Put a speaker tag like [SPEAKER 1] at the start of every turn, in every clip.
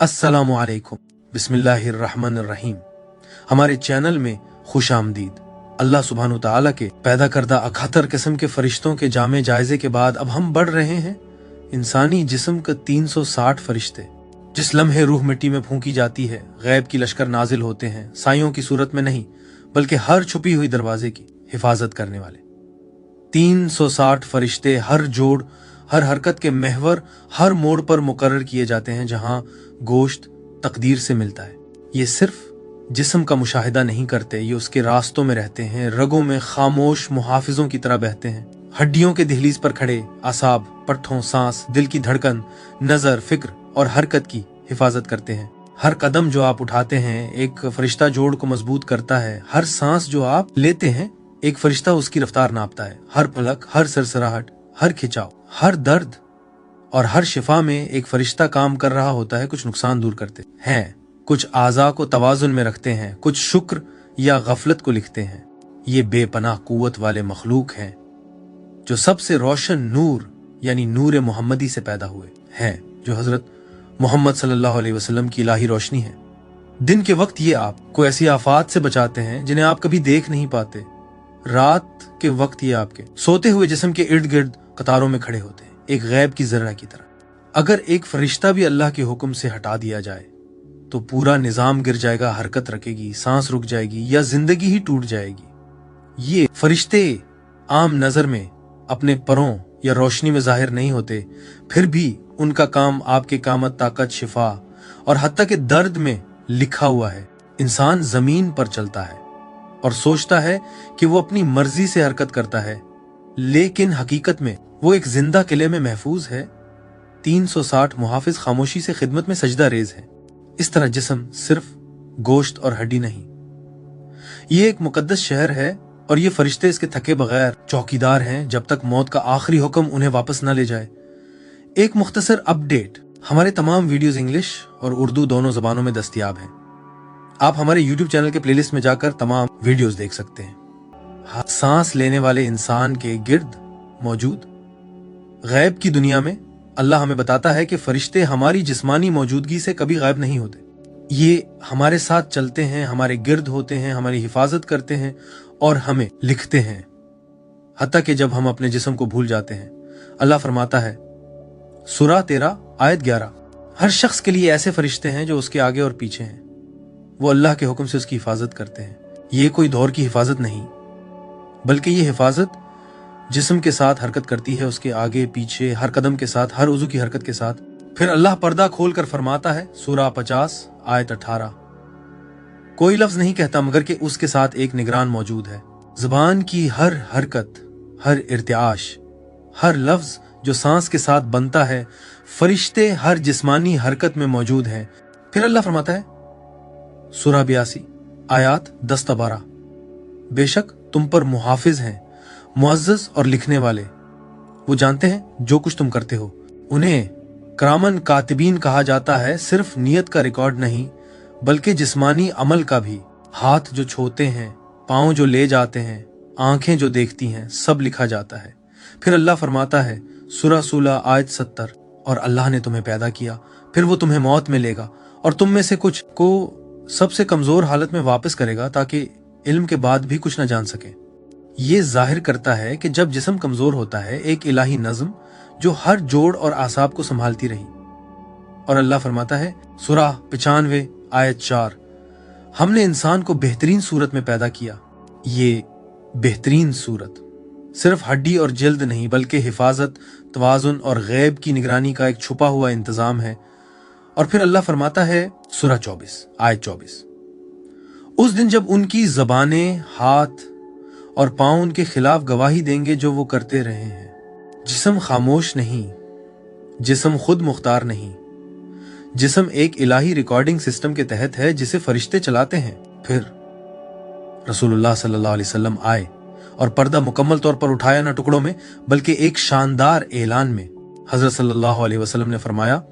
[SPEAKER 1] अस्सलामु अलैकुम, बिस्मिल्लाहिर्रहमानिर्रहीम। हमारे चैनल में खुश आमदीद। अल्लाह सुब्हानु तआला के पैदा करदा 71 किस्म के फरिश्तों के जामे जायजे के बाद अब हम बढ़ रहे हैं इंसानी जिस्म का 360 फरिश्ते। जिस लम्हे रूह मिट्टी में फूंकी जाती है, गैब की लश्कर नाजिल होते हैं, साइयों की सूरत में नहीं बल्कि हर छुपी हुई दरवाजे की हिफाजत करने वाले 360 फरिश्ते हर जोड़, हर हरकत के महवर, हर मोड़ पर मुकर्रर किए जाते हैं जहां गोश्त तकदीर से मिलता है। ये सिर्फ जिस्म का मुशाहिदा नहीं करते, ये उसके रास्तों में रहते हैं, रगों में खामोश मुहाफिजों की तरह बहते हैं। हड्डियों के दहलीज पर खड़े आसाब, पट्ठों, सांस, दिल की धड़कन, नजर, फिक्र और हरकत की हिफाजत करते हैं। हर कदम जो आप उठाते हैं एक फरिश्ता जोड़ को मजबूत करता है। हर सांस जो आप लेते हैं एक फरिश्ता उसकी रफ्तार नापता है। हर पलक, हर सरसराहट, हर खिंचाव, हर दर्द और हर शिफा में एक फरिश्ता काम कर रहा होता है, कुछ नुकसान दूर करते हैं, कुछ आज़ा को तवाजुन में रखते हैं, कुछ शुक्र या गफलत को लिखते हैं। ये बेपनाह कुव्वत वाले मखलूक हैं जो सबसे रोशन नूर यानी नूर मोहम्मदी से पैदा हुए हैं, जो हजरत मोहम्मद सल्लल्लाहु अलैहि वसल्लम की इलाही रोशनी है। दिन के वक्त ये आपको ऐसी आफात से बचाते हैं जिन्हें आप कभी देख नहीं पाते। रात के वक्त ये आपके सोते हुए जिस्म के इर्द गिर्द कतारों में खड़े होते हैं, एक गैब की जर्रा की तरह। अगर एक फरिश्ता भी अल्लाह के हुक्म से हटा दिया जाए तो पूरा निजाम गिर जाएगा, हरकत रखेगी, सांस रुक जाएगी या जिंदगी ही टूट जाएगी। ये फरिश्ते आम नजर में अपने परों या रोशनी में जाहिर नहीं होते, फिर भी उनका काम आपके कामत, ताकत, शिफा और हत्ता के दर्द में लिखा हुआ है। इंसान जमीन पर चलता है और सोचता है कि वो अपनी मर्जी से हरकत करता है, लेकिन हकीकत में वो एक जिंदा किले में महफूज है। 360 मुहाफिज खामोशी से खिदमत में सजदा रेज है। इस तरह जिस्म सिर्फ गोश्त और हड्डी नहीं, ये एक मुकद्दस शहर है और ये फरिश्ते इसके थके बगैर चौकीदार हैं जब तक मौत का आखिरी हुक्म उन्हें वापस न ले जाए। एक मुख्तसर अपडेट, हमारे तमाम वीडियोस इंग्लिश और उर्दू दोनों जबानों में दस्तयाब हैं। आप हमारे यूट्यूब चैनल के प्लेलिस्ट में जाकर तमाम वीडियोस देख सकते हैं। सांस लेने वाले इंसान के गिर्द मौजूद गैब की दुनिया में अल्लाह हमें बताता है कि फरिश्ते हमारी जिस्मानी मौजूदगी से कभी गायब नहीं होते। ये हमारे साथ चलते हैं, हमारे गिर्द होते हैं, हमारी हिफाजत करते हैं और हमें लिखते हैं, हत्ता कि जब हम अपने जिस्म को भूल जाते हैं। अल्लाह फरमाता है, सूरा 13 आयत 11, हर शख्स के लिए ऐसे फरिश्ते हैं जो उसके आगे और पीछे हैं। वो अल्लाह के हुक्म से उसकी हिफाजत करते हैं। ये कोई दौर की हिफाजत नहीं, बल्कि ये हिफाजत जिस्म के साथ हरकत करती है, उसके आगे पीछे, हर कदम के साथ, हर उज़ू की हरकत के साथ। फिर अल्लाह पर्दा खोल कर फरमाता है, सूरा 50 आयत 18, कोई लफ्ज नहीं कहता मगर कि उसके साथ एक निगरान मौजूद है। जुबान की हर हरकत, हर इर्तिआश, हर लफ्ज जो सांस के साथ बनता है, फरिश्ते हर जिस्मानी हरकत में मौजूद हैं। फिर अल्लाह फरमाता है, सूरा 82 आयात 10-12, बेशक तुम पर मुहाफिज हैं, मुअज़्ज़ज़ और लिखने वाले। वो जानते हैं जो कुछ तुम करते हो। उन्हें करामन कातिबीन कहा जाता है, सिर्फ नियत का रिकॉर्ड नहीं बल्कि जिस्मानी अमल का भी। हाथ जो छूते हैं, पाँव जो ले जाते हैं, आंखें जो देखती हैं, सब लिखा जाता है। फिर अल्लाह फरमाता है, सूरा 16 आयत 70, और अल्लाह ने तुम्हें पैदा किया, फिर वो तुम्हें मौत में लेगा और तुम में से कुछ को सबसे कमजोर हालत में वापस करेगा ताकि इल्म के बाद भी कुछ न जान सके। ये जाहिर करता है कि जब जिस्म कमजोर होता है, एक इलाही नज़्म जो हर जोड़ और आसाब को संभालती रही। और अल्लाह फरमाता है, सूरा 95 आयत 4, हमने इंसान को बेहतरीन सूरत में पैदा किया। ये बेहतरीन सूरत सिर्फ हड्डी और जल्द नहीं बल्कि हिफाजत, तवाजुन और गैब की निगरानी का एक छुपा हुआ इंतजाम है। और फिर अल्लाह फरमाता है, सूरा 24 आयत 24, उस दिन जब उनकी ज़बानें, हाथ और पांव उनके खिलाफ गवाही देंगे जो वो करते रहे हैं। जिस्म खामोश नहीं, जिस्म खुद मुख्तार नहीं, जिस्म एक इलाही रिकॉर्डिंग सिस्टम के तहत है जिसे फरिश्ते चलाते हैं। फिर रसूलुल्लाह सल्लल्लाहु अलैहि वसल्लम आए और पर्दा मुकम्मल तौर पर उठाया, न टुकड़ों में बल्कि एक शानदार ऐलान में। हजरत सल्लल्लाहु अलैहि वसल्लम ने फरमाया,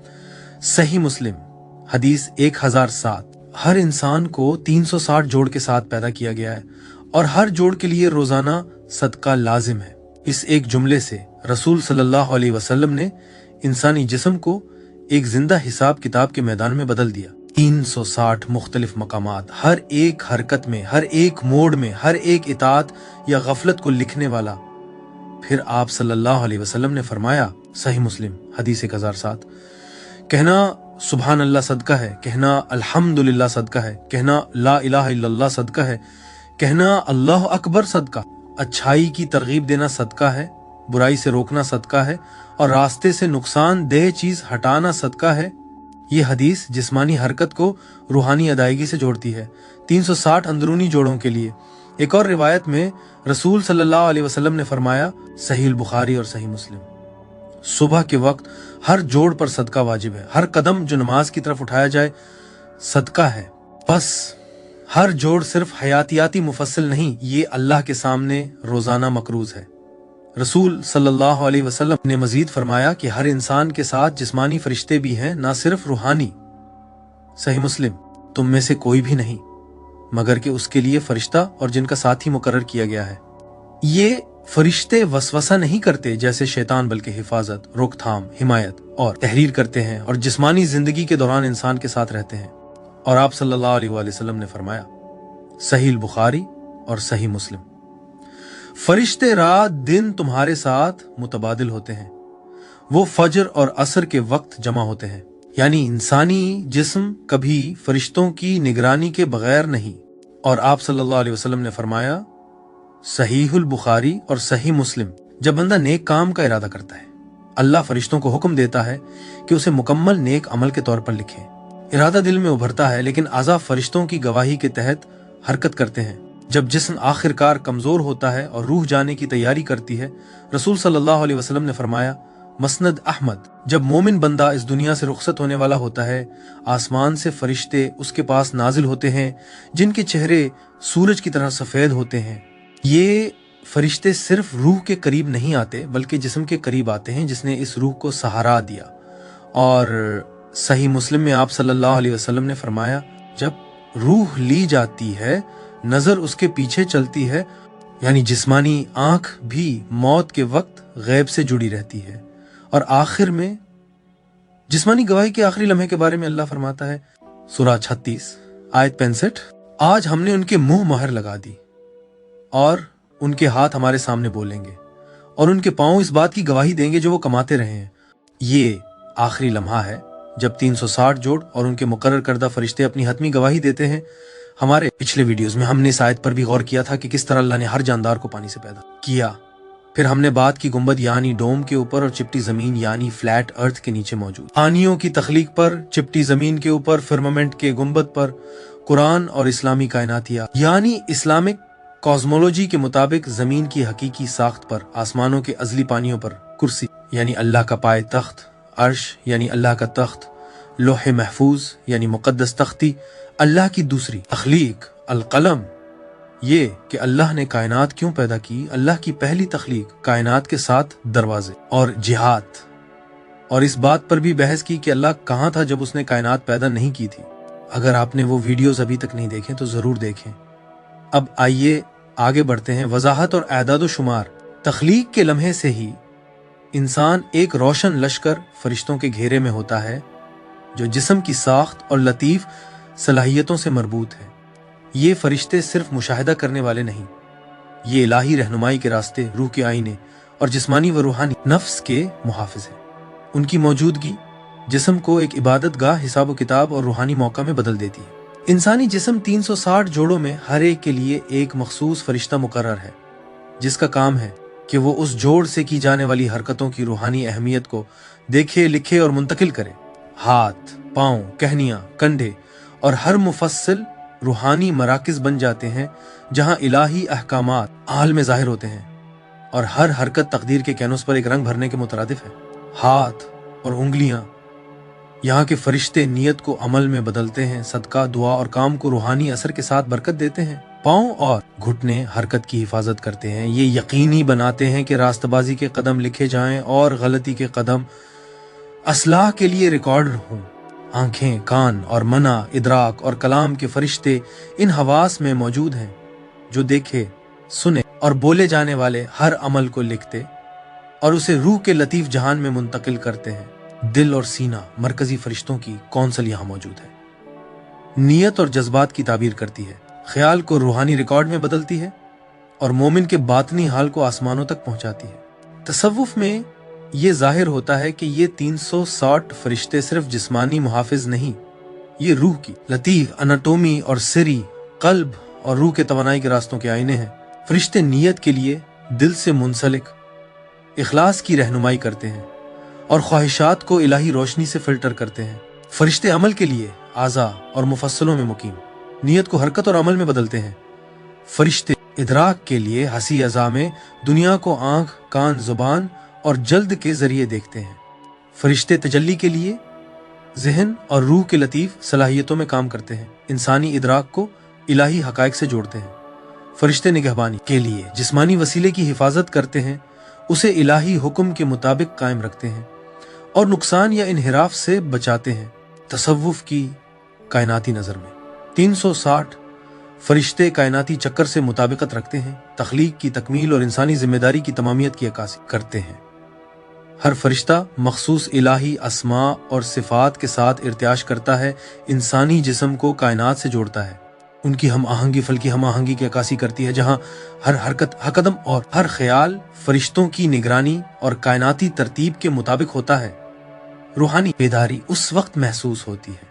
[SPEAKER 1] सही मुस्लिम हदीस 1007, हर इंसान को 360 जोड़ के साथ पैदा किया गया है और हर जोड़ के लिए रोजाना सदका लाजिम है। इस एक जुमले से रसूल सल्लल्लाहु अलैहि वसल्लम ने इंसानी जिस्म को एक जिंदा हिसाब किताब के मैदान में बदल दिया। 360 मुख्तलिफ मकामात, हर एक हरकत में, हर एक मोड़ में, हर एक इताअत या गफलत को लिखने वाला। फिर आप सल्लल्लाहु अलैहि वसल्लम ने फरमाया, सही मुस्लिम हदीस 1007, कहना सुभान अल्लाह सदका है, कहना अल्हम्दुलिल्लाह सदका है, कहना ला इलाहा इल्लल्लाह सदका है, कहना अल्लाह अकबर सदका, अच्छाई की तरगीब देना सदका है, बुराई से रोकना सदका है, और रास्ते से नुकसान देह चीज हटाना सदका है। ये हदीस जिस्मानी हरकत को रूहानी अदायगी से जोड़ती है, 360 अंदरूनी जोड़ों के लिए। एक और रिवायत में रसूल सल्लल्लाहु अलैहि वसल्लम ने फरमाया, सही बुखारी और सही मुस्लिम, सुबह के वक्त हर जोड़ पर सदका वाजिब है। हर कदम जो नमाज की तरफ उठाया जाए सदका है। बस हर जोड़ सिर्फ हयातियाती मुफस्सिल नहीं, ये अल्लाह के सामने रोजाना मकरूज है। रसूल सल्लल्लाहु अलैहि वसल्लम ने मजीद फरमाया कि हर इंसान के साथ जिस्मानी फरिश्ते भी हैं, ना सिर्फ रूहानी। सही मुस्लिम, तुम में से कोई भी नहीं मगर कि उसके लिए फरिश्ता और जिनका साथी मुकर्रर किया गया है। ये फरिश्ते वसवसा नहीं करते जैसे शैतान, बल्कि हिफाजत, रोकथाम, हिमायत और तहरीर करते हैं और जिस्मानी जिंदगी के दौरान इंसान के साथ रहते हैं। और आप सल्लल्लाहु अलैहि वसल्लम ने फरमाया, सही बुखारी और सही मुस्लिम, फरिश्ते रात दिन तुम्हारे साथ मुतबादिल होते हैं। वो फजर और असर के वक्त जमा होते हैं, यानी इंसानी जिस्म कभी फरिश्तों की निगरानी के बगैर नहीं। और आप सल्लल्लाहु अलैहि वसल्लम ने फरमाया, सहीहुल बुखारी और सही मुस्लिम, जब बंदा नेक काम का इरादा करता है, अल्लाह फरिश्तों को हुक्म देता है कि उसे मुकम्मल नेक अमल के तौर पर लिखें। इरादा दिल में उभरता है, लेकिन आज़ा फरिश्तों की गवाही के तहत हरकत करते हैं। जब जिस्म आखिरकार कमजोर होता है और रूह जाने की तैयारी करती है, रसूल सल्लल्लाहु अलैहि वसल्लम ने फरमाया, मसनद अहमद, जब मोमिन बंदा इस दुनिया से रुखसत होने वाला होता है, आसमान से फरिश्ते उसके पास नाजिल होते हैं जिनके चेहरे सूरज की तरह सफेद होते हैं। ये फरिश्ते सिर्फ रूह के करीब नहीं आते, बल्कि जिस्म के करीब आते हैं जिसने इस रूह को सहारा दिया। और सही मुस्लिम में आप सल्लल्लाहु अलैहि वसल्लम ने फरमाया, जब रूह ली जाती है, नजर उसके पीछे चलती है, यानी जिस्मानी आंख भी मौत के वक्त गैब से जुड़ी रहती है। और आखिर में जिस्मानी गवाही के आखिरी लम्हे के बारे में अल्लाह फरमाता है, सूरा 36 आयत 65, आज हमने उनके मुंह मोहर लगा दी और उनके हाथ हमारे सामने बोलेंगे और उनके पांव इस बात की गवाही देंगे जो वो कमाते रहे हैं। ये आखिरी लम्हा है जब 360 जोड़ और उनके मुकर्रर करदा फरिश्ते अपनी हतमी गवाही देते हैं। हमारे पिछले वीडियोस में हमने इस आयत पर भी गौर किया था कि किस तरह अल्लाह ने हर जानदार को पानी से पैदा किया। फिर हमने बात की गुंबद यानी डोम के ऊपर और चिपटी जमीन यानी फ्लैट अर्थ के नीचे मौजूद आनियों की तख्लीक पर, चिपटी जमीन के ऊपर, फिर्मामेंट के गुंबद पर, कुरान और इस्लामी कायनातिया यानी इस्लामिक कॉस्मोलॉजी के मुताबिक जमीन की हकीकी साख्त पर, आसमानों के अजली पानियों पर, कुर्सी यानी अल्लाह का पाए तख्त, अर्श यानी अल्लाह का तख्त, लोहे महफूज यानी मुकद्दस तख्ती, अल्लाह की दूसरी तख्लीक अल-कलम, ये कि अल्लाह ने कायनात क्यों पैदा की, अल्लाह की पहली तख्लीक, कायनात के 7 दरवाजे, और जिहाद, और इस बात पर भी बहस की कि अल्लाह कहाँ था जब उसने कायनात पैदा नहीं की थी। अगर आपने वो वीडियोस अभी तक नहीं देखे तो जरूर देखें। अब आइए आगे बढ़ते हैं। वजाहत और एदाद शुमार। तख्लीक के लम्हे से ही इंसान एक रोशन लश्कर फरिश्तों के घेरे में होता है जो जिस्म की साख्त और लतीफ सलाहियतों से मरबूत है। ये फरिश्ते सिर्फ मुशाहिदा करने वाले नहीं, ये इलाही रहनुमाई के रास्ते, रूह के आईने और जिस्मानी व रूहानी नफ्स के मुहाफिज हैं। उनकी मौजूदगी जिस्म को एक इबादत गाह, हिसाब व किताब और रूहानी मौका में बदल देती है। इंसानी जिस्म 360 जोड़ों में हर एक के लिए एक मखसूस फरिश्ता मुकर्रर है जिसका काम है कि वो उस जोड़ से की जाने वाली हरकतों की रूहानी अहमियत को देखे, लिखे और मुंतकिल करे। हाथ, पांव, कहनियां, कंधे और हर मुफस्सिल रूहानी मराकिज बन जाते हैं जहां इलाही अहकामात आल में जाहिर होते हैं और हर हरकत तकदीर के कैनवस पर एक रंग भरने के मुतरादिफ है। हाथ और उंगलियां, यहाँ के फरिश्ते नियत को अमल में बदलते हैं, सदका, दुआ और काम को रूहानी असर के साथ बरकत देते हैं। पांव और घुटने हरकत की हिफाजत करते हैं, ये यकीनी बनाते हैं कि रास्तबाजी के कदम लिखे जाएं और गलती के कदम असलाह के लिए रिकॉर्ड हों। आंखें, कान और मना, इदराक और कलाम के फरिश्ते इन हवास में मौजूद हैं जो देखे, सुने और बोले जाने वाले हर अमल को लिखते और उसे रूह के लतीफ जहान में मुंतकिल करते हैं। दिल और सीना मरकजी फरिश्तों की कौंसल यहाँ मौजूद है। नीयत और जज्बात की ताबीर करती है, ख्याल को रूहानी रिकॉर्ड में बदलती है और मोमिन के बातनी हाल को आसमानों तक पहुंचाती है। तसव्वुफ में ये जाहिर होता है कि ये 360 फरिश्ते सिर्फ जिस्मानी मुहाफिज नहीं, ये रूह की लतीफ अनाटोमी और सिरी, कल्ब और रूह के तवानाई के रास्तों के आईने हैं। फरिश्ते नीयत के लिए दिल से मुंसलिक इखलास की रहनुमाई करते हैं और ख्वाहिशात को इलाही रोशनी से फिल्टर करते हैं। फरिश्ते अमल के लिए आज़ा और मुफस्सलों में मुकीम नीयत को हरकत और अमल में बदलते हैं। फरिश्ते इदराक के लिए हसी अज़ा में दुनिया को आंख, कान, जुबान और जल्द के जरिए देखते हैं। फरिश्ते तजल्ली के लिए ज़हन और रूह के लतीफ सलाहियतों में काम करते हैं, इंसानी इदराक को इलाही हकायक से जोड़ते हैं। फरिश्ते निगहबानी के लिए जिस्मानी वसीले की हिफाजत करते हैं, उसे इलाही हुक्म के मुताबिक कायम रखते हैं और नुकसान या इनहिराफ से बचाते हैं। तसव्वुफ की कायनाती नज़र में 360 फरिश्ते कायनाती चक्कर से मुताबिकत रखते हैं, तख्लीक की तकमील और इंसानी जिम्मेदारी की तमामियत की अक्कासी करते हैं। हर फरिश्ता मखसूस इलाही अस्मा और सिफात के साथ इर्तियाश करता है, इंसानी जिस्म को कायनात से जोड़ता है। उनकी हम आहंगी फल्की हम आहंगी की अक्कासी करती है, जहाँ हर हरकत, हर कदम और हर ख्याल फरिश्तों की निगरानी और कायनाती तरतीब के मुताबिक होता है। रूहानी बेदारी उस वक्त महसूस होती है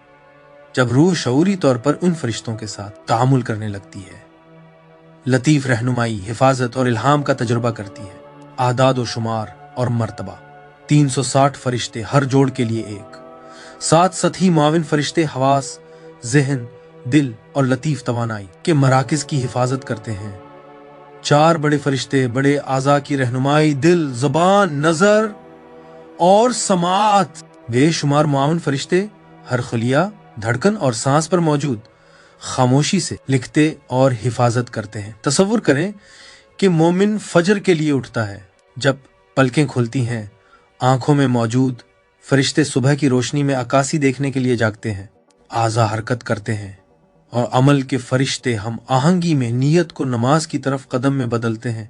[SPEAKER 1] जब रूह शऊरी तौर पर उन फरिश्तों के साथ तामुल करने लगती है, लतीफ रहनुमाई, हिफाजत और इल्हाम का तजुर्बा करती है। आदाद व शुमार और मर्तबा 360 फरिश्ते हर जोड़ के लिए एक, 7 सतही मुआविन फरिश्ते हवास, ज़हन, दिल और लतीफ तवानाई के मराकिज की हिफाजत करते हैं। 4 बड़े फरिश्ते बड़े आज़ा की रहनुमाई, दिल, ज़ुबान, नजर और समात। बेशुमार मुआविन फरिश्ते हर खलिया, धड़कन और सांस पर मौजूद खामोशी से लिखते और हिफाजत करते हैं। तसव्वुर करें कि मोमिन फजर के लिए उठता है। जब पलकें खुलती हैं, आंखों में मौजूद फरिश्ते सुबह की रोशनी में अक्कासी देखने के लिए जागते हैं। आज़ा हरकत करते हैं और अमल के फरिश्ते हम आहंगी में नीयत को नमाज की तरफ कदम में बदलते हैं।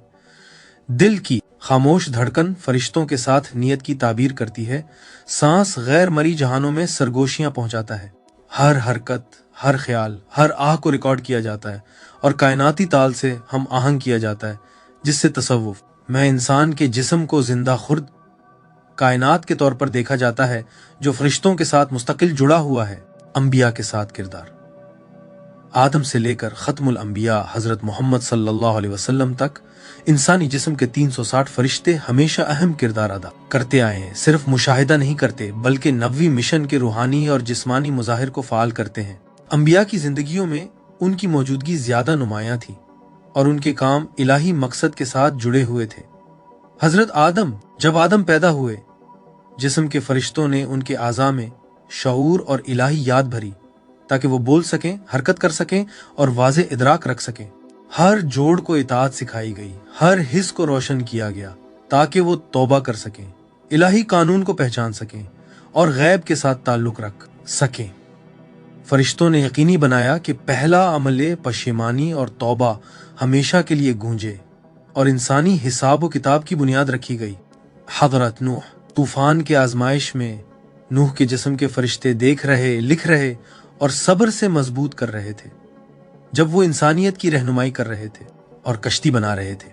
[SPEAKER 1] दिल की खामोश धड़कन फरिश्तों के साथ नीयत की ताबीर करती है। सांस गैर मरी जहानों में सरगोशियां पहुंचाता है। हर हरकत, हर ख्याल, हर आह को रिकॉर्ड किया जाता है और कायनाती ताल से हम आहंग किया जाता है, जिससे तसव्वुफ में इंसान के जिस्म को जिंदा खुर्द कायनात के तौर पर देखा जाता है, जो फरिश्तों के साथ मुस्तकिल जुड़ा हुआ है। अंबिया के साथ किरदार आदम से लेकर खत्मुल अंबिया हजरत मोहम्मद सल्लल्लाहु अलैहि वसल्लम तक इंसानी जिस्म के 360 फरिश्ते हमेशा अहम किरदार अदा करते आए हैं। सिर्फ मुशाहिदा नहीं करते, बल्कि नबवी मिशन के रूहानी और जिस्मानी मुजाहिर को फाल करते हैं। अंबिया की जिंदगियों में उनकी मौजूदगी ज्यादा नुमायां थी और उनके काम इलाही मकसद के साथ जुड़े हुए थे। हजरत आदम, जब आदम पैदा हुए, जिस्म के फरिश्तों ने उनके आज़ा में शऊर और इलाही याद भरी ताकि वो बोल सकें, हरकत कर सकें और वाज़े इदराक रख सकें। हर जोड़ को इताअत सिखाई गई, हर हिस्स को रोशन किया गया ताकि वो तौबा कर सकें, इलाही कानून को पहचान सकें और गैब के साथ ताल्लुक रख सकें। फरिश्तों ने यकीनी बनाया कि पहला अमल पशेमानी और तौबा हमेशा के लिए गूंजे और इंसानी हिसाब व किताब की बुनियाद रखी गई। हज़रत नूह तूफान के आजमाइश में नूह के जिस्म के फरिश्ते देख रहे, लिख रहे और सब्र से मजबूत कर रहे थे। जब वो इंसानियत की रहनुमाई कर रहे थे और कश्ती बना रहे थे,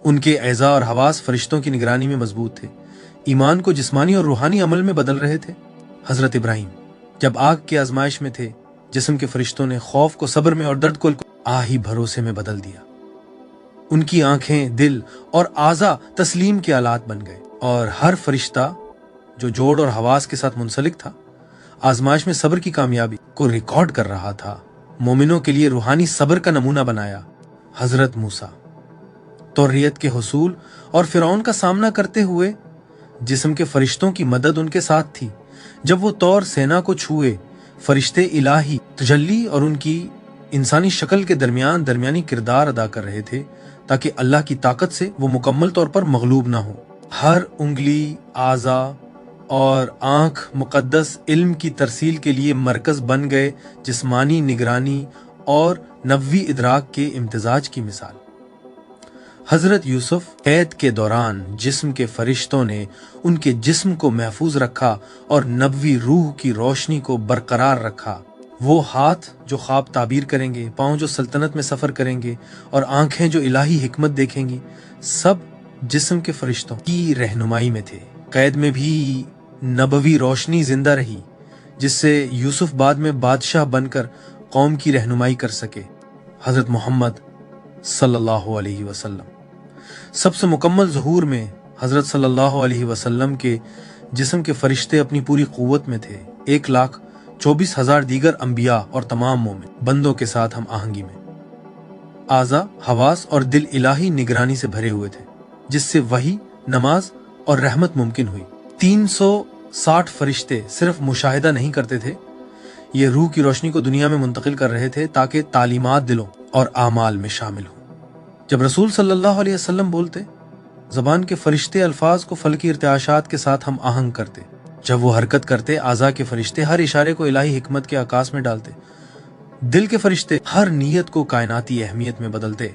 [SPEAKER 1] उनके एज़ा और हवास फरिश्तों की निगरानी में मजबूत थे, ईमान को जिस्मानी और रूहानी अमल में बदल रहे थे। हजरत इब्राहिम जब आग की आजमाइश में थे, जिस्म के फरिश्तों ने खौफ को सब्र में और दर्द को आही भरोसे में बदल दिया। उनकी आंखें, दिल और आज़ा तस्लीम के आलात बन गए और हर फरिश्ता जो जोड़ और हवास के साथ मुंसलिक था, आजमाइश में सब्र की कामयाबी को रिकॉर्ड कर रहा था। मोमिनों के लिए रूहानी सब्र का नमूना बनाया। हजरत मूसा तौरीयत के हुसूल और फिरौन का सामना करते हुए जिस्म के फरिश्तों की मदद उनके साथ थी। जब वो तौर सेना को छुए, फरिश्ते इलाही तजल्ली और उनकी इंसानी शक्ल के दरमियानी किरदार अदा कर रहे थे ताकि अल्लाह की ताकत से वो मुकम्मल तौर पर मगलूब ना हो। हर उंगली, आज़ा और आंख मुकद्दस इल्म की तरसील के लिए मरकज बन गए, जिस्मानी निगरानी और नबवी इदराक के इम्तिजाज की मिसाल। हजरत यूसुफ कैद के दौरान जिस्म के फरिश्तों ने उनके जिस्म को महफूज रखा और नबवी रूह की रोशनी को बरकरार रखा। वो हाथ जो ख्वाब ताबीर करेंगे, पांव जो सल्तनत में सफर करेंगे और आंखें जो इलाही हिकमत देखेंगी, सब जिस्म के फरिश्तों की रहनुमाई में थे। कैद में भी नबवी रोशनी जिंदा रही, जिससे यूसुफ बाद में बादशाह बनकर कौम की रहनुमाई कर सके। हजरत मोहम्मद सल्लल्लाहु अलैहि वसल्लम सबसे मुकम्मल ज़हूर में हजरत सल्लल्लाहु अलैहि वसल्लम के जिस्म के फरिश्ते अपनी पूरी कुव्वत में थे। 1,24,000 दीगर अंबिया और तमाम मोमिन बंदों के साथ हम आहंगी में। आज़ा, हवास और दिल इलाही निगरानी से भरे हुए थे, जिससे वही, नमाज और रहमत मुमकिन हुई। 360 फरिश्ते सिर्फ मुशाहिदा नहीं करते थे, ये रूह की रोशनी को दुनिया में मुंतकिल कर रहे थे ताकि तालीमात दिलों और आमाल में शामिल हो। जब रसूल सल्लल्लाहु अलैहि वसल्लम बोलते, ज़बान के फरिश्ते अल्फाज को फल्की इर्तियाशात के साथ हम आहंग करते। जब वो हरकत करते, आज़ा के फरिश्ते हर इशारे को इलाही हिकमत के आकाश में डालते। दिल के फरिश्ते हर नीयत को कायनाती अहमियत में बदलते।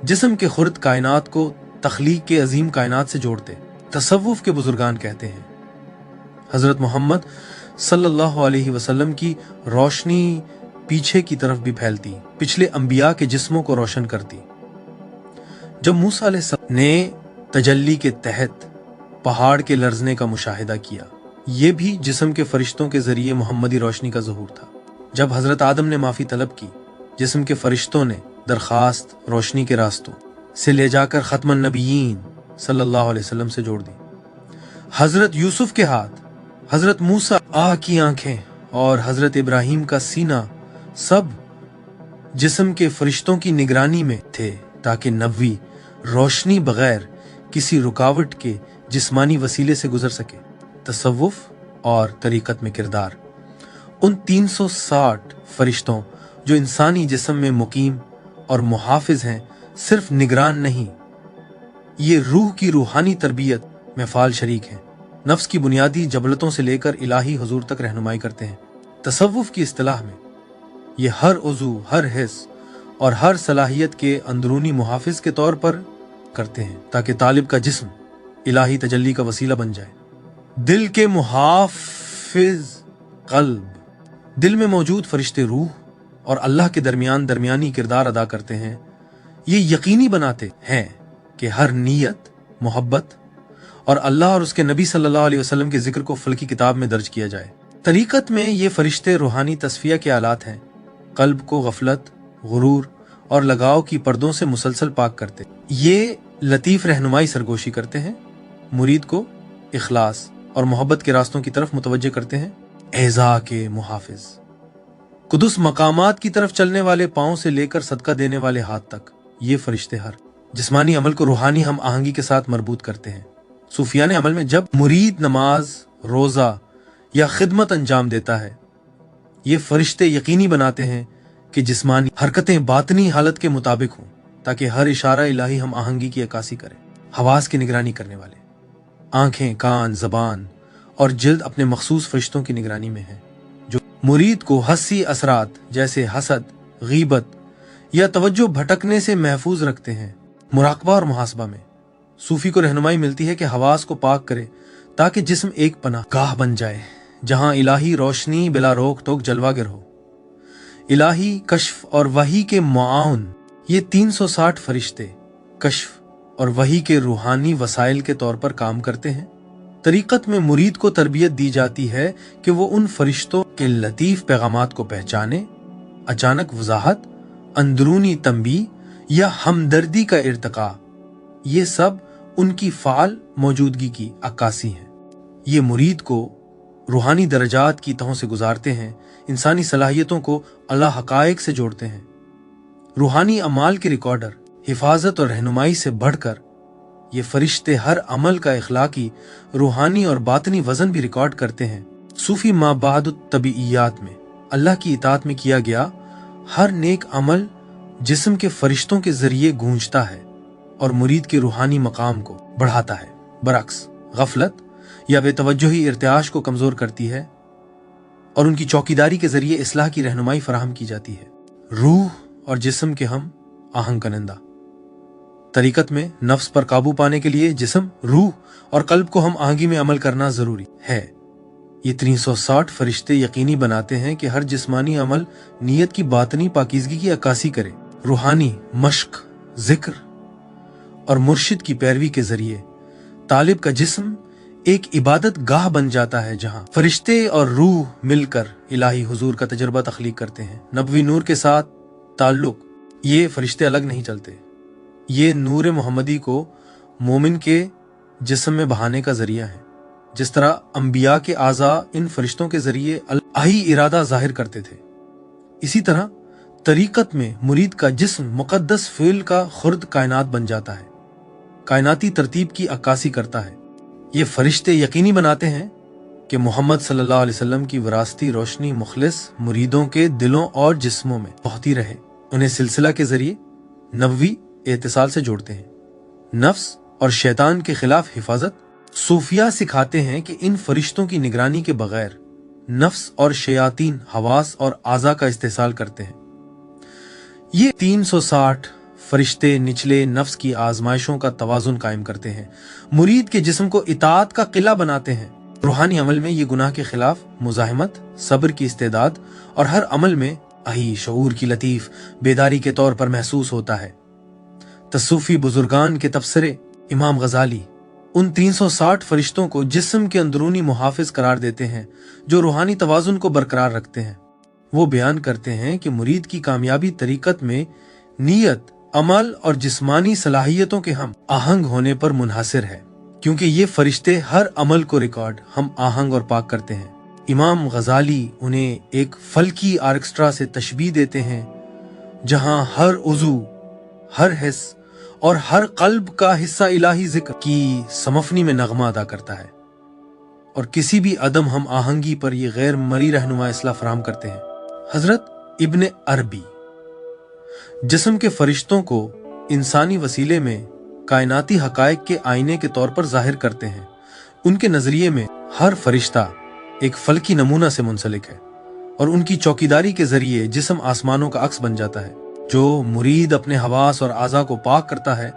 [SPEAKER 1] जिस्म के खुर्द कायनात को तख्लीक के अजीम कायनात से जोड़ते। तसव्वुफ के बुजुर्गान कहते हैं, हजरत मोहम्मद सल्लल्लाहु अलैहि वसल्लम की रोशनी पीछे की तरफ भी फैलती, पिछले अंबिया के जिस्मों को रोशन करती। जब मूसा अलैहिस्सलाम ने तजल्ली के तहत पहाड़ के लर्जने का मुशाहिदा किया, ये भी जिस्म के फरिश्तों के जरिए मोहम्मदी रोशनी का ज़हूर था। जब हजरत आदम ने माफ़ी तलब की, जिस्म के फरिश्तों ने दरखास्त रोशनी के रास्तों से ले जाकर खत्मन नबीयीन सल्लल्लाहु अलैहि वसल्लम से जोड़ दी। हजरत यूसुफ के हाथ, हजरत मूसा आह की आंखें और हजरत इब्राहिम का सीना सब जिस्म के फरिश्तों की निगरानी में थे, ताकि नबवी रोशनी बगैर किसी रुकावट के जिस्मानी वसीले से गुजर सके। तसव्वुफ और तरीकत में किरदार, उन 360 फरिश्तों जो इंसानी जिस्म में मुकीम और मुहाफिज हैं, सिर्फ निगरान नहीं, ये रूह की रूहानी तरबियत में फाल शरीक हैं। नफ्स की बुनियादी जबलतों से लेकर इलाही हुजूर तक रहनुमाई करते हैं। तसव्वुफ की इस्तिलाह में ये हर उज़ू, हर हिस्स और हर सलाहियत के अंदरूनी मुहाफिज के तौर पर करते हैं, ताकि तालिब का जिस्म इलाही तजल्ली का वसीला बन जाए। दिल के मुहाफिज क़ल्ब, दिल में मौजूद फरिश्ते रूह और अल्लाह के दरमियान दरमियानी किरदार अदा करते हैं। ये यकीनी बनाते हैं कि हर नीयत, मोहब्बत और अल्लाह और उसके नबी सल्लल्लाहु अलैहि वसल्लम के जिक्र को फल्की किताब में दर्ज किया जाए। तरीकत में ये फरिश्ते रूहानी तस्फिया के आलात हैं, कल्ब को गफलत, गुरूर और लगाव की पर्दों से मुसलसल पाक करते। ये लतीफ रहनुमाई सरगोशी करते हैं, मुरीद को इखलास और मोहब्बत के रास्तों की तरफ मुतवज्जे करते हैं। एज़ा के मुहाफिज, कुदुस मकामात की तरफ चलने वाले पांव से लेकर सदका देने वाले हाथ तक, ये फरिश्ते हर जिस्मानी अमल को रूहानी हम आहंगी के साथ मरबूत करते हैं। सूफियाने अमल में जब मुरीद नमाज, रोजा या खिदमत अंजाम देता है, ये फरिश्ते यकीनी बनाते हैं कि जिस्मानी हरकतें बातनी हालत के मुताबिक हों, ताकि हर इशारा इलाही हम आहंगी की अक्कासी करें। हवास की निगरानी करने वाले, आंखें, कान, जबान और जिल्द अपने मखसूस फरिश्तों की निगरानी में है, जो मुरीद को हस्सी असरात जैसे हसद, गीबत या तवज्जो भटकने से महफूज रखते हैं। मुराकबा और मुहासबा में सूफी को रहनुमाई मिलती है कि हवास को पाक करे, ताकि जिस्म एक पनाह गाह बन जाए, जहां इलाही रोशनी बिला रोक टोक जलवागर हो। इलाही कश्फ और वही के मुआउन, ये 360 फरिश्ते कश्फ और वही के रूहानी वसाइल के तौर पर काम करते हैं। तरीकत में मुरीद को तरबियत दी जाती है कि वो उन फरिश्तों के लतीफ पैगामात को पहचाने। अचानक वजाहत, अंदरूनी तंबी या हमदर्दी का इर्तका, ये सब उनकी फाल मौजूदगी की अक्कासी है। ये मुरीद को रूहानी दरजात की तहों से गुजारते हैं, इंसानी सलाहियतों को अल्लाह हकायक से जोड़ते हैं। रूहानी अमाल के रिकॉर्डर, हिफाजत और रहनुमाई से बढ़कर ये फरिश्ते हर अमल का इखलाकी, रूहानी और बातनी वजन भी रिकॉर्ड करते हैं। सूफी माबादुत तबीयत में अल्लाह की इताअत में किया गया हर नेक अमल जिस्म के फरिश्तों के जरिए गूंजता है और मुरीद के रूहानी मकाम को बढ़ाता है। बरअक्स, गफलत या बेतवज्जोही इर्तियाश को कमजोर करती है और उनकी चौकीदारी के जरिए इस्लाह की रहनुमाई फराहम की जाती है। रूह और जिस्म के हम आहंग कनंदा, तरीकत में नफ्स पर काबू पाने के लिए जिस्म, रूह और कल्ब को हम आहंगी में अमल करना जरूरी है। ये 360 फरिश्ते यकीनी बनाते हैं कि हर जिस्मानी अमल नीयत की बातनी पाकीज़गी की अक्कासी करे। रूहानी मश्क, जिक्र और मुर्शिद की पैरवी के जरिए तालिब का जिस्म एक इबादत गाह बन जाता है, जहां फरिश्ते और रूह मिलकर इलाही हुजूर का तजर्बा तख्लीक करते हैं। नबवी नूर के साथ ताल्लुक, ये फरिश्ते अलग नहीं चलते। ये नूर मोहम्मदी को मोमिन के जिस्म में बहाने का जरिया है। जिस तरह अंबिया के आज़ा इन फरिश्तों के जरिए इलाही इरादा जाहिर करते थे, इसी तरह तरीकत में मुरीद का जिस्म मुकद्दस फ़िल का खुर्द कायनात बन जाता है, कायनाती तरतीब की अक्कासी करता है। ये फरिश्ते यकीनी बनाते हैं कि मोहम्मद सल्लल्लाहु अलैहि वसल्लम की विरासती रोशनी मुखलिस मुरीदों के दिलों और जिस्मों में बहती रहे। उन्हें सिलसिला के जरिए नबवी एतिसाल से जोड़ते हैं। नफ्स और शैतान के खिलाफ हिफाजत, सूफिया सिखाते हैं कि इन फरिश्तों की निगरानी के बगैर नफ्स और शयातीन हवास और आज़ा का इस्तेसाल करते हैं। ये 360 फरिश्ते निचले नफ्स की आजमाइशों का तवाजुन कायम करते हैं, मुरीद के जिस्म को इताअत का किला बनाते हैं। रूहानी अमल में ये गुनाह के खिलाफ मुजाहिमत, सब्र की इस्तेदाद और हर अमल में अही शऊर की लतीफ बेदारी के तौर पर महसूस होता है। तसूफी बुजुर्गान के तबसरे इमाम गजाली उन 360 फरिश्तों को जिस्म के अंदरूनी मुहाफिज करार देते हैं, जो रूहानी तवाजुन को बरकरार रखते हैं। वो बयान करते हैं कि मुरीद की कामयाबी तरीकत में नीयत, अमल और जिस्मानी सलाहियतों के हम आहंग होने पर मुनहसर है, क्योंकि ये फरिश्ते हर अमल को रिकॉर्ड, हम आहंग और पाक करते हैं। इमाम गजाली उन्हें एक फल्की आर्केस्ट्रा से तशबीह देते हैं, जहां हर उज़ू, हर हिस्स और हर कल्ब का हिस्सा इलाही जिक्र की समफनी में नगमा अदा करता है, और किसी भी अदम हम आहंगी पर ये गैर मरी रहनुमा इसला फराहम करते हैं। हजरत इब्ने अरबी जिस्म के फरिश्तों को इंसानी वसीले में कायनाती हकायक के आईने के तौर पर जाहिर करते हैं। उनके नजरिए में हर फरिश्ता एक फल्की नमूना से मुंसलिक है, और उनकी चौकीदारी के जरिए जिस्म आसमानों का अक्स बन जाता है। जो मुरीद अपने हवास और आज़ा को पाक करता है,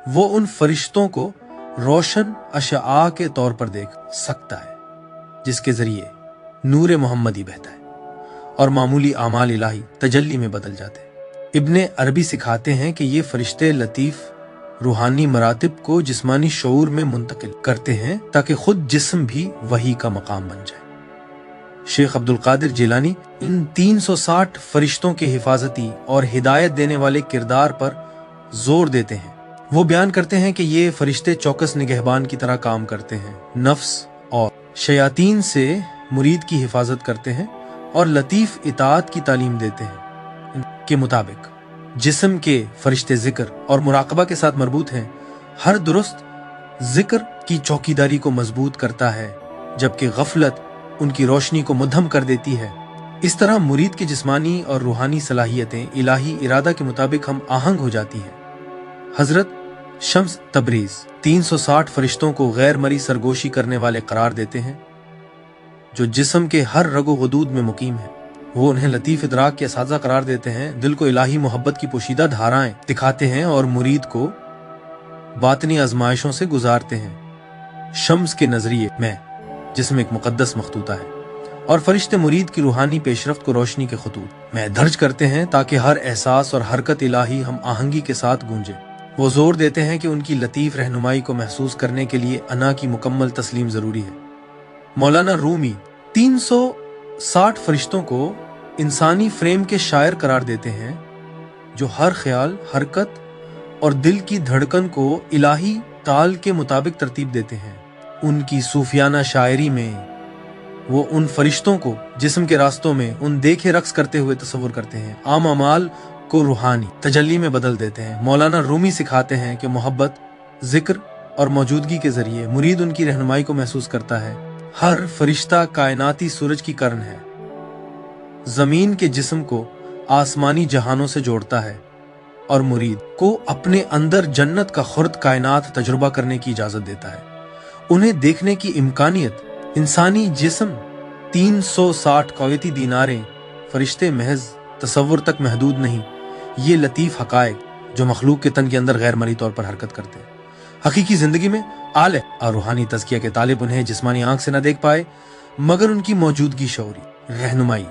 [SPEAKER 1] वो उन फरिश्तों को रोशन अशआ के तौर पर देख सकता है, जिसके जरिए नूर मोहम्मदी बहता है और मामूली आमाल इलाही तजल्ली में बदल जाते हैं। इब्ने अरबी सिखाते हैं कि ये फरिश्ते लतीफ रूहानी मरातिब को जिस्मानी शऊर में मुंतकिल करते हैं, ताकि खुद जिस्म भी वही का मकाम बन जाए। शेख अब्दुल कादिर जिलानी इन 360 फरिश्तों के हिफाजती और हिदायत देने वाले किरदार पर जोर देते हैं। वो बयान करते हैं कि ये फरिश्ते चौकस निगहबान की तरह काम करते हैं, नफ्स और शयातीन से मुरीद की हिफाजत करते हैं और लतीफ इताअत की तालीम देते हैं। के मुताबिक जिस्म के फरिश्ते जिक्र और मुराकबा के साथ मरबूत हैं। हर दुरुस्त जिक्र की चौकीदारी को मजबूत करता है, जबकि गफलत उनकी रोशनी को मुद्दम कर देती है। इस तरह मुरीद की जिस्मानी और रूहानी सलाहियतें इलाही इरादा के मुताबिक हम आहंग हो जाती हैं। हजरत शम्स तबरीज 360 फरिश्तों को गैर मरी सरगोशी करने वाले करार देते हैं, जो जिस्म के हर रगो गदूद में मुकीम है। वो उन्हें लतीफ इदराक के असाज़ा करार देते हैं, दिल को इलाही मोहब्बत की पोशीदा धाराएं दिखाते हैं और मुरीद को बातनी आजमाइशों से गुजारते हैं। शम्स के नजरिए में जिस्म एक मुकद्दस मखतूता है, और फरिश्ते मुरीद की रूहानी पेशरफ्त को रोशनी के खतूत में दर्ज करते हैं, ताकि हर एहसास और हरकत इलाही हम आहंगी के साथ गूंजे। वो जोर देते हैं कि उनकी लतीफ रहनुमाई को महसूस करने के लिए अना की मुकम्मल तस्लीम जरूरी है। मौलाना रूमी 360 फरिश्तों को इंसानी फ्रेम के शायर करार देते हैं, जो हर ख्याल, हरकत और दिल की धड़कन को इलाही ताल के मुताबिक तरतीब देते हैं। उनकी सूफियाना शायरी में वो उन फरिश्तों को जिस्म के रास्तों में उन देखे रक्स करते हुए तस्वुर करते हैं, आम अमाल को रूहानी तजल्ली में बदल देते हैं। मौलाना रूमी सिखाते हैं कि मोहब्बत, जिक्र और मौजूदगी के जरिए मुरीद उनकी रहनुमाई को महसूस करता है। हर फरिश्ता कायनाती सूरज की करन है, जमीन के जिस्म को आसमानी जहानों से जोड़ता है और मुरीद को अपने अंदर जन्नत का खुर्द कायनात तजुर्बा करने की इजाजत देता है। उन्हें देखने की इम्कानियत इंसानी जिस्म 360 कौयती दीनारें फरिश्ते महज तसव्वुर तक महदूद नहीं, ये लतीफ हकायक जो मखलूक के तन के अंदर गैर मरी तौर पर हरकत करते हैं। हकीकी जिंदगी में आले और रूहानी तज़किया के तालिब उन्हें जिस्मानी आंख से न देख पाए, मगर उनकी मौजूदगी शऊरी, रहनुमाई,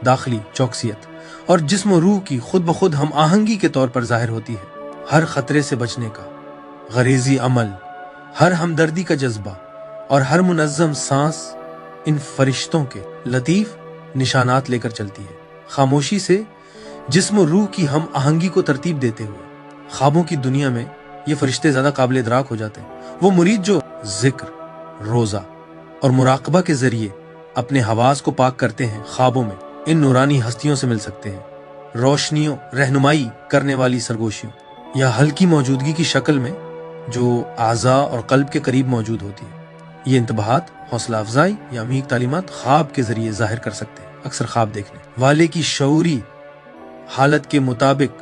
[SPEAKER 1] दाखिली चौकसियत और जिस्म और रूह की खुद ब खुद हम आहंगी के तौर पर जाहिर होती है। हर खतरे से बचने का गरीजी अमल, हर हमदर्दी का जज्बा और हर मुनज़्ज़म सांस इन फरिश्तों के लतीफ निशानात लेकर चलती है। खामोशी से जिस्म और रूह की हम आहंगी को तरतीब देते हुए ख्वाबों की दुनिया में ये फरिश्ते ज्यादा काबिल इदराक हो जाते हैं। वो मुरीद जो जिक्र, रोजा और मुराकबा के जरिए अपने हवास को पाक करते हैं, ख्वाबों में इन नूरानी हस्तियों से मिल सकते हैं। रोशनियों, रहनुमाई करने वाली सरगोशियों या हल्की मौजूदगी की शक्ल में जो आज़ा और कल्ब के करीब मौजूद होती है। ये इंतबाहात हौसला अफजाई या अमीक तालीमात ख्वाब के जरिए जाहिर कर सकते हैं। अक्सर ख्वाब देखने वाले की शऊरी हालत के मुताबिक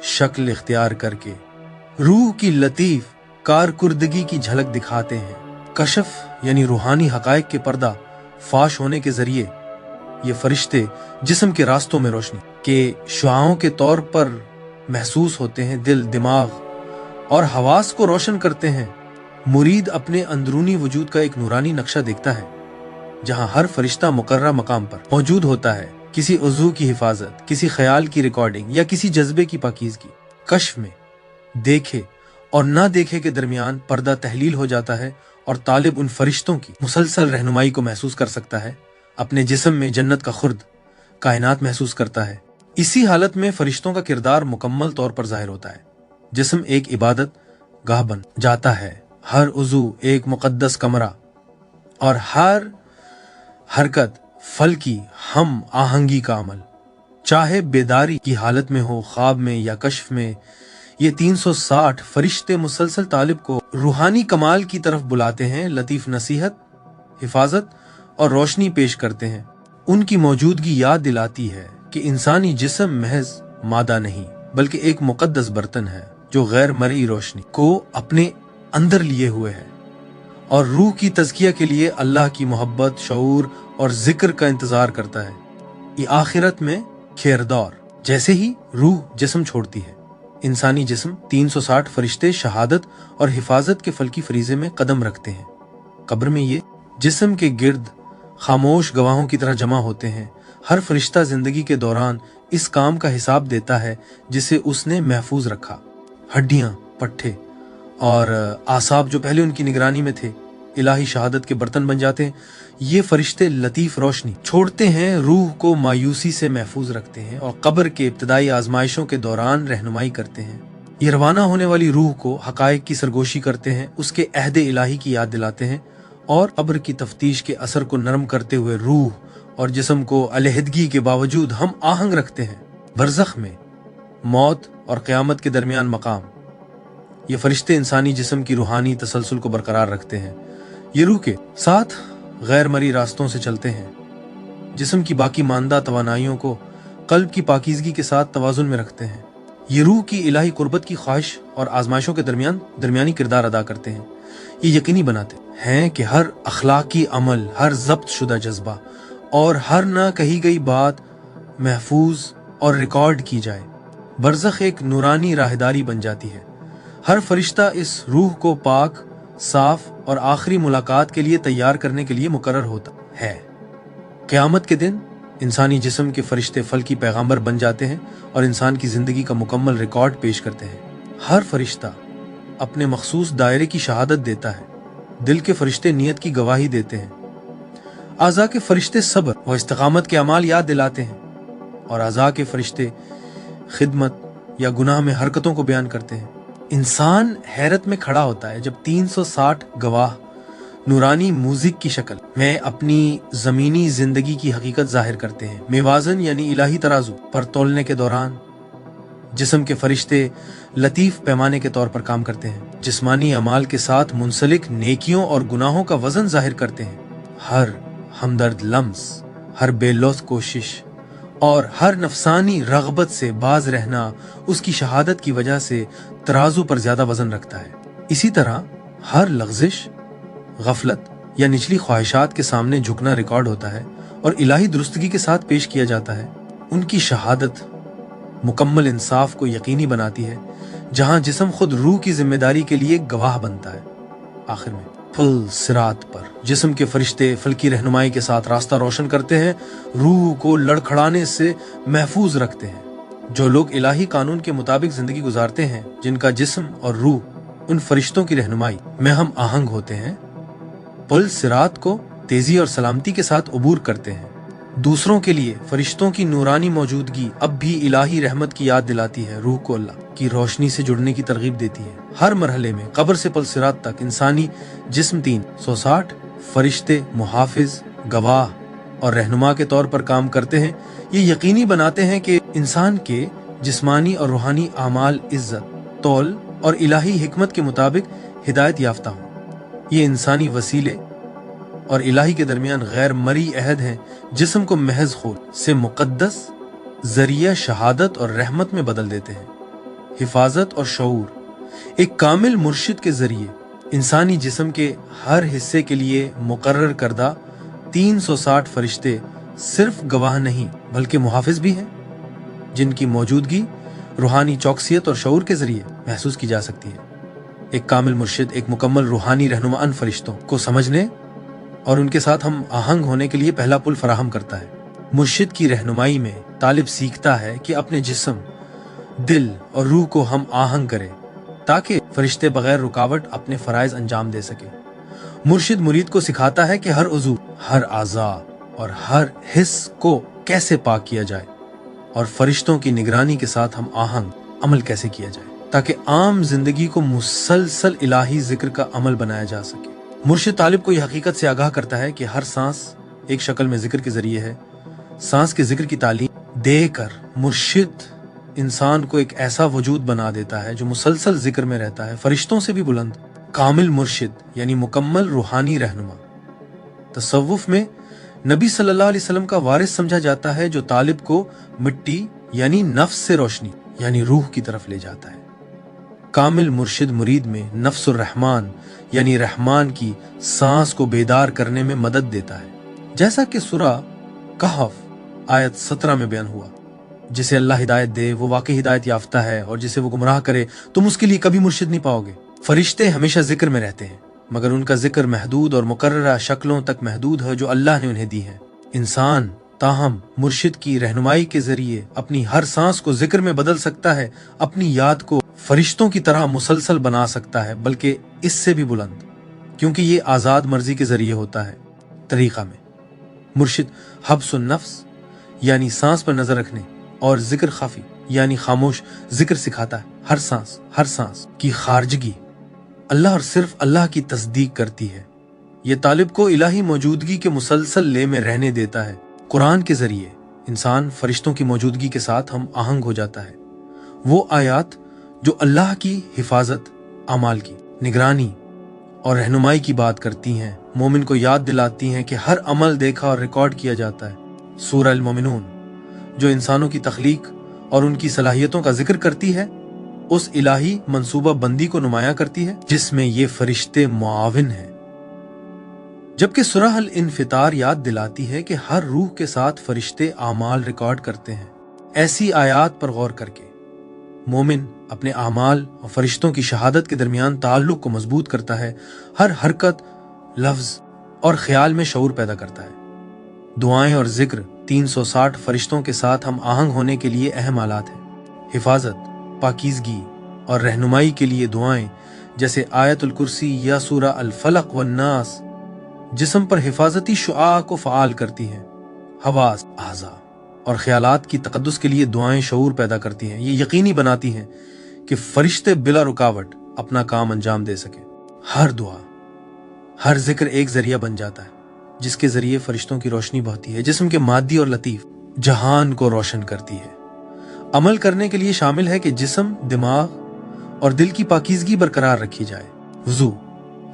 [SPEAKER 1] शक्ल इख्तियार करके रूह की लतीफ कारकुर्दगी की झलक दिखाते हैं। कशफ यानी रूहानी हकायक के पर्दा फाश होने के जरिए ये फरिश्ते जिस्म के रास्तों में रोशनी के शुआओं के तौर पर महसूस होते हैं। दिल, दिमाग और हवास को रोशन करते हैं। मुरीद अपने अंदरूनी वजूद का एक नूरानी नक्शा देखता है, जहां हर फरिश्ता मुकर्रर मकाम पर मौजूद होता है। किसी उज़ू की हिफाजत, किसी ख्याल की रिकॉर्डिंग या किसी जज्बे की पाकीज़गी। कश्फ में देखे और ना देखे के दरमियान पर्दा तहलील हो जाता है और तालिब उन फरिश्तों की मुसलसल रहनुमाई को महसूस कर सकता है। अपने जिस्म में जन्नत का खुर्द, कायनात महसूस करता है। इसी हालत में फरिश्तों का किरदार मुकम्मल तौर पर जाहिर होता है। जिस्म एक इबादत गाह बन जाता है, हर उज़ू एक मुक़द्दस कमरा और हर हरकत फल की हम आहंगी का अमल। चाहे बेदारी की हालत में हो, ख्वाब में या कश्फ में, ये 360 फरिश्ते मुसलसल तालिब को रूहानी कमाल की तरफ बुलाते हैं। लतीफ नसीहत, हिफाजत और रोशनी पेश करते हैं। उनकी मौजूदगी याद दिलाती है कि इंसानी जिस्म महज मादा नहीं बल्कि एक मुकद्दस बर्तन है जो गैर मरई रोशनी को अपने अंदर लिए हुए है और रूह की तज़किया के लिए अल्लाह की मोहब्बत, शऊर और जिक्र का इंतजार करता है। ये आखिरत में खेरदौर जैसे ही रूह जिस्म छोड़ती है, इंसानी जिस्म 360 फरिश्ते शहादत और हिफाजत के फल की फरीजे में कदम रखते हैं। कब्र में ये जिस्म के गिर्द खामोश गवाहों की तरह जमा होते हैं। हर फरिश्ता जिंदगी के दौरान इस काम का हिसाब देता है जिसे उसने महफूज रखा। हड्डियां, पट्टे और आसाब जो पहले उनकी निगरानी में थे, इलाही शहादत के बर्तन बन जाते हैं। ये फरिश्ते लतीफ रोशनी छोड़ते हैं, रूह को मायूसी से महफूज रखते हैं और कब्र के इब्तदाई आजमाइशों के दौरान रहनुमाई करते हैं। ये रवाना होने वाली रूह को हकायक की सरगोशी करते हैं, उसके अहद इलाही की याद दिलाते हैं और कब्र की तफ्तीश के असर को नरम करते हुए रूह और जिस्म को अलहदगी के बावजूद हम आहंग रखते हैं। बरज़ख में मौत और क़यामत के दरमियान मकाम, ये फरिश्ते इंसानी जिस्म की रूहानी तसलसल को बरकरार रखते हैं। ये रूह के साथ गैर मरी रास्तों से चलते हैं, जिस्म की बाकी मानदा तवानाइयों को कल्ब की पाकीज़गी के साथ तवाजुन में रखते हैं। ये रूह की इलाही कुर्बत की ख्वाहिश और आजमाइशों के दरमियानी किरदार अदा करते हैं। ये यकीनी बनाते हैं कि हर अखलाकी अमल, हर जब्त शुदा जज्बा और हर ना कही गई बात महफूज और रिकॉर्ड की जाए। बरज़ख एक नूरानी राहदारी बन जाती है। हर फरिश्ता इस रूह को पाक, साफ और आखिरी मुलाकात के लिए तैयार करने के लिए मुकर्रर होता है। क़यामत के दिन इंसानी जिस्म के फरिश्ते फल की पैगाम्बर बन जाते हैं और इंसान की जिंदगी का मुकम्मल रिकॉर्ड पेश करते हैं। हर फरिश्ता अपने मखसूस दायरे की शहादत देता है। दिल के फरिश्ते नियत की गवाही देते हैं। आज़ा के फरिश्ते सब्र व इस्तिकामत के अमाल याद दिलाते हैं और आज़ा के फरिश्ते खिदमत या गुनाह में हरकतों को बयान करते हैं। इंसान हैरत में खड़ा होता है जब 360 गवाह नूरानी म्यूजिक की शक्ल में अपनी जमीनी जिंदगी की हकीकत जाहिर करते हैं। मेवाजन यानी इलाही तराजू पर तोलने के दौरान जिस्म के फरिश्ते लतीफ पैमाने के तौर पर काम करते हैं। जिस्मानी अमाल के साथ मुंसलिक नेकियों और गुनाहों का वजन जाहिर करते हैं। हर हमदर्द लम्स, हर बेलौस कोशिश और हर नफसानी रगबत से बाज रहना उसकी शहादत की वजह से तराजू पर ज्यादा वजन रखता है। इसी तरह हर लग़्ज़िश, गफलत या निचली ख्वाहिशात के सामने झुकना रिकॉर्ड होता है और इलाही दुरुस्तगी के साथ पेश किया जाता है। उनकी शहादत मुकम्मल इंसाफ को यकीनी बनाती है, जहां जिस्म खुद रूह की जिम्मेदारी के लिए गवाह बनता है। आखिर में पुल सिरात पर जिस्म के फरिश्ते फल की रहनुमाई के साथ रास्ता रोशन करते हैं, रूह को लड़खड़ाने से महफूज रखते हैं। जो लोग इलाही कानून के मुताबिक जिंदगी गुजारते हैं, जिनका जिस्म और रूह उन फरिश्तों की रहनुमाई में हम आहंग होते हैं, पुल सिरात को तेजी और सलामती के साथ अबूर करते हैं। दूसरों के लिए फरिश्तों की नूरानी मौजूदगी अब भी इलाही रहमत की याद दिलाती है, रूह को अल्लाह की रोशनी से जुड़ने की तरगीब देती है। हर मरहले में कब्र से पुल सिरात तक इंसानी जिस्म 360 फरिश्ते मुहाफिज, गवाह और रहनुमा के तौर पर काम करते हैं। ये यकीनी बनाते हैं कि इंसान के जिस्मानी और रूहानी आमाल इज्जत, तौल और इलाही हिकमत के मुताबिक हिदायत याफ्ता हों। ये इंसानी वसीले और इलाही के दरमियान गैर मरी अहद हैं, जिस्म को महज खोल से मुकद्दस जरिया शहादत और रहमत में बदल देते हैं। हिफाजत और शऊर एक कामिल मुर्शिद के जरिए इंसानी जिस्म के हर हिस्से के लिए मुकर्रर करदा 360 फरिश्ते सिर्फ गवाह नहीं बल्कि मुहाफिज भी हैं, जिनकी मौजूदगी रूहानी चौकसियत और शऊर के जरिए महसूस की जा सकती है। एक कामिल मुर्शिद एक मुकम्मल रूहानी रहनुमा अन फरिश्तों को समझने और उनके साथ हम आहंग होने के लिए पहला पुल फराहम करता है। मुर्शिद की रहनुमाई में तालिब सीखता है कि अपने जिस्म, दिल और रूह को हम आहंग करें ताकि फरिश्ते बगैर रुकावट अपने फराइज अंजाम दे सके। मुर्शिद मुरीद को सिखाता है कि हर उज़ू, हर आज़ा और हर हिस्स को कैसे पाक किया जाए और फरिश्तों की निगरानी के साथ हम आहंग अमल कैसे किया जाए, ताकि आम जिंदगी को मुसलसल इलाही जिक्र का अमल बनाया जा सके। मुर्शिद तालिब को यह हकीकत से आगाह करता है कि हर सांस एक शक्ल में जिक्र के जरिए है। सांस के जिक्र की तालीम देकर मुर्शिद इंसान को एक ऐसा वजूद बना देता है जो मुसलसल जिक्र में रहता है, फरिश्तों से भी बुलंद। कामिल मुर्शिद यानी मुकम्मल रूहानी रहनुमा तसव्वुफ में नबी सल्लल्लाहु अलैहि वसल्लम का वारिस समझा जाता है, जो तालिब को मिट्टी यानी नफ्स से रोशनी यानी रूह की तरफ ले जाता है। कामिल मुर्शिद मुरीद में नफ्सुर रहमान यानी रहमान की सांस को बेदार करने में मदद देता है, जैसा कि सूरा कहफ आयत 17 में बयान हुआ। जिसे अल्लाह हिदायत दे वो वाकई हिदायत याफ्ता है, और जिसे वो गुमराह करे तुम उसके लिए कभी मुर्शिद नहीं पाओगे। फरिश्ते हमेशा जिक्र में रहते हैं, मगर उनका जिक्र महदूद और मुकर्ररा शक्लों तक महदूद है जो अल्लाह ने उन्हें दी है। इंसान ताहम मुर्शिद की रहनुमाई के जरिए अपनी हर सांस को जिक्र में बदल सकता है, अपनी याद को फरिश्तों की तरह मुसलसल बना सकता है, बल्कि इससे भी बुलंद, क्योंकि ये आज़ाद मर्जी के जरिए होता है। तरीका में मुर्शिद हब्सुन नफ्स यानी सांस पर नजर रखने और जिक्र खाफी यानी खामोश जिक्र सिखाता है। हर सांस की खारजगी अल्लाह और सिर्फ अल्लाह की तस्दीक करती है। ये तालिब को इलाही मौजूदगी के मुसलसल ले में रहने देता है। कुरान के जरिए इंसान फरिश्तों की मौजूदगी के साथ हम आहंग हो जाता है। वो आयात जो अल्लाह की हिफाजत, अमाल की निगरानी और रहनुमाई की बात करती हैं, मोमिन को याद दिलाती हैं कि हर अमल देखा और रिकॉर्ड किया जाता है। सूरह अल मोमिनून जो इंसानों की तख्लीक और उनकी सलाहियतों का जिक्र करती है, उस इलाही मंसूबा बंदी को नुमाया करती है जिसमें ये फरिश्ते मुआविन हैं। जबकि सूरह अल इन्फितार याद दिलाती है कि हर रूह के साथ फरिश्ते आमाल रिकॉर्ड करते हैं। ऐसी आयात पर गौर करके मोमिन अपने आमाल और फरिश्तों की शहादत के दरमियान ताल्लुक को मजबूत करता है। हर हरकत, लफ्ज और ख्याल में शऊर पैदा करता है। दुआएं और जिक्र 360 फरिश्तों के साथ हम आहंग होने के लिए अहम आलात हैं। हिफाजत, पाकीज़गी और रहनुमाई के लिए दुआएं जैसे आयतुल कुर्सी या सूरा अल फलक व नास जिस्म पर हिफाजती शुआ को फ़आल करती हैं। हवास, आज़ा और ख्यालात की तकद्दुस के लिए दुआएं शऊर पैदा करती हैं। ये यकीनी बनाती हैं कि फरिश्ते बिला रुकावट अपना काम अंजाम दे सके। हर दुआ, हर जिक्र एक जरिया बन जाता है जिसके जरिए फरिश्तों की रोशनी बहती है, जिस्म के मादी और लतीफ जहान को रोशन करती है। अमल करने के लिए शामिल है कि जिस्म, दिमाग और दिल की पाकीज़गी बरकरार रखी जाए। वुज़ू,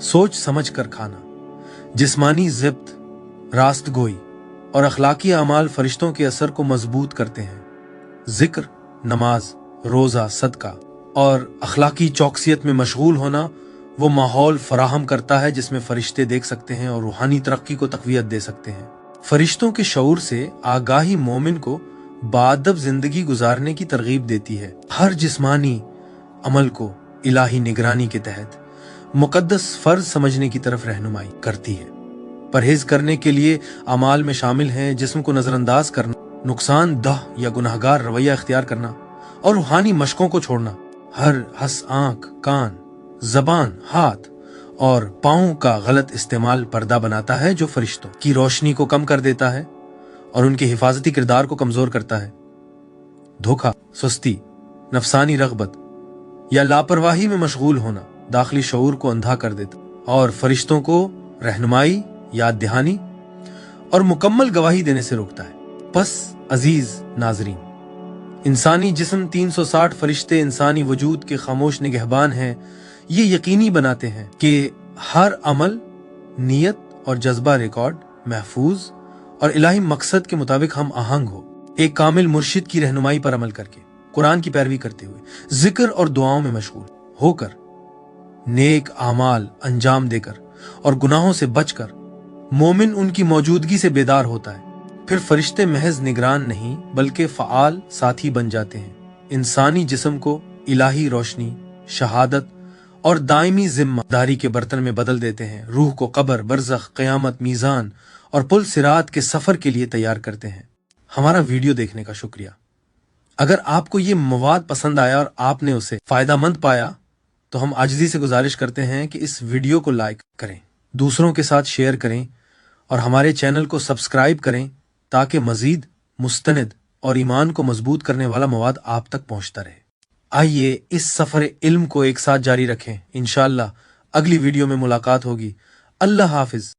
[SPEAKER 1] सोच समझ कर खाना, जिस्मानी ज़िब्त, रास्त गोई और अखलाकी अमाल फरिश्तों के असर को मजबूत करते हैं। जिक्र, नमाज, रोज़ा, सदका और अखलाकी चौकसियत में मशगूल होना वो माहौल फराहम करता है जिसमें फरिश्ते देख सकते हैं और रूहानी तरक्की को तक़वियत दे सकते हैं। फरिश्तों के शऊर से आगाही मोमिन को बाअदब जिंदगी गुजारने की तरगीब देती है। हर जिस्मानी अमल को इलाही निगरानी के तहत मुकद्दस फर्ज समझने की तरफ रहनुमाई करती है। परहेज करने के लिए अमाल में शामिल हैं जिस्म को नजरअंदाज करना, नुकसानदह या गुनाहगार रवैया इख्तियार करना और रूहानी मशकों को छोड़ना। हर हंस आंख, कान, जबान, हाथ और पाँव का गलत इस्तेमाल पर्दा बनाता है जो फरिश्तों की रोशनी को कम कर देता है और उनके हिफाजती किरदार को कमजोर करता है। धोखा, सुस्ती, नफसानी रगबत या लापरवाही में मशगूल होना दाखिली शऊर को अंधा कर देता और फरिश्तों को रहनुमाई, याद दहानी और मुकम्मल गवाही देने से रोकता है। बस अजीज नाजरीन, इंसानी जिस्म 360 फरिश्ते इंसानी वजूद के खामोश निगहबान हैं। ये यकीनी बनाते हैं कि हर अमल, नियत और जज्बा रिकॉर्ड, महफूज और इलाही मकसद के मुताबिक हम आहंग हो। एक कामिल मुर्शिद की रहनुमाई पर अमल करके, कुरान की पैरवी करते हुए, जिक्र और दुआओं में मशगूल होकर, नेक आमाल अंजाम देकर और गुनाहों से बचकर मोमिन उनकी मौजूदगी से बेदार होता है। फिर फरिश्ते महज निगरान नहीं बल्कि फ़आल साथी बन जाते हैं। इंसानी जिस्म को इलाही रोशनी, शहादत और दायमी जिम्मेदारी के बर्तन में बदल देते हैं। रूह को कब्र, बरज़ख, क़यामत, मीज़ान और पुल सिरात के सफ़र के लिए तैयार करते हैं। हमारा वीडियो देखने का शुक्रिया। अगर आपको ये मवाद पसंद आया और आपने उसे फ़ायदामंद पाया तो हम आजिज़ी से गुजारिश करते हैं कि इस वीडियो को लाइक करें, दूसरों के साथ शेयर करें और हमारे चैनल को सब्सक्राइब करें ताकि मजीद मुस्तनिद और ईमान को मजबूत करने वाला मवाद आप तक पहुंचता रहे। आइए इस सफ़र इल्म को एक साथ जारी रखें। इंशाअल्लाह अगली वीडियो में मुलाकात होगी। अल्लाह हाफिज।